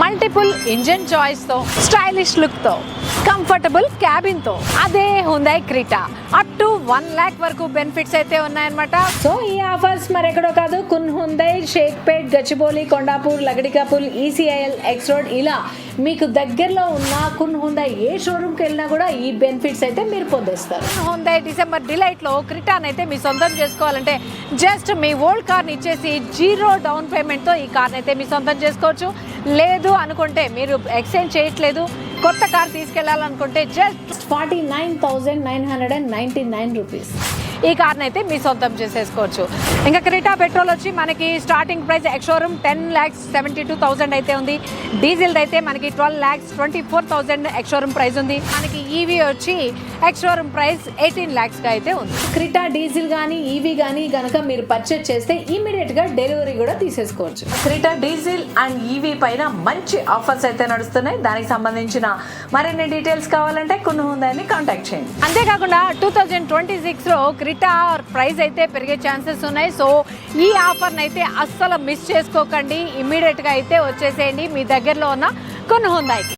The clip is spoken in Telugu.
మల్టిపుల్ ఇంజన్ చాయిస్ తో, స్టైలిష్ లుక్ తో, కంఫర్టబుల్ క్యాబిన్ తో అదే Hyundai Creta up to 1 lakh వరకు బెనిఫిట్స్ అయితే ఉన్నాయన్నమాట. సో ఈ ఆఫర్స్ మరెక్కడో కాదు, కున్ Hyundai, Shaikpet, Gachibowli, Kondapur, Lakdikapul, ECIL, X road ఇలా మీకు దగ్గరలో ఉన్న కున్ Hyundai ఏ షోరూమ్కి వెళ్ళినా కూడా ఈ బెనిఫిట్స్ అయితే మీరు పొందేస్తారు. Hyundai డిసెంబర్ డిలైట్ లో క్రిటాన్ అయితే మీ సొంతం చేసుకోవాలంటే జస్ట్ మీ ఓల్డ్ కార్ని ఇచ్చేసి 0 డౌన్ పేమెంట్ తో ఈ కార్ని అయితే మీ సొంతం చేసుకోవచ్చు. లేదు అనుకుంటే మీరు ఎక్స్చేంజ్ చేయట్లేదు, కొత్త కార్ తీసుకెళ్లాలనుకుంటే జస్ట్ 49,999 రూపీస్ ఈ కార్ని అయితే మీ సొంతం చేసేసుకోవచ్చు. ఇంకా క్రెటా పెట్రోల్ వచ్చి మనకి స్టార్టింగ్ ప్రైస్ ఎక్స్ షోరూమ్ 10,72,000 అయితే ఉంది. డీజిల్ అయితే మనకి 12,24,000 ఎక్స్ షోరూమ్ ప్రైస్ ఉంది. మనకి ఈవీ వచ్చి ఎక్స్ షోరూమ్ ప్రైస్ 18 lakhs గా అయితే ఉంది. క్రెటా డీజిల్ కానీ ఈవీ కానీ కనుక మీరు పర్చేజ్ చేస్తే ఇమీడియట్ గా డెలివరీ కూడా తీసేసుకోవచ్చు. క్రెటా డీజిల్ అండ్ ఈవీ పైన మంచి ఆఫర్స్ అయితే నడుస్తున్నాయి. దానికి సంబంధించిన మరిన్ని డీటెయిల్స్ కావాలంటే కున్ Hyundaiని కాంటాక్ట్ చేయండి. అంతేకాకుండా 2026 లో క్రెటా ప్రైస్ అయితే పెరిగే ఛాన్సెస్ ఉన్నాయి. సో ఈ ఆఫర్ని అయితే అస్సలు మిస్ చేసుకోకండి. ఇమీడియట్ గా అయితే వచ్చేసేయండి మీ దగ్గరలో ఉన్న కున్ Hyundaiకి.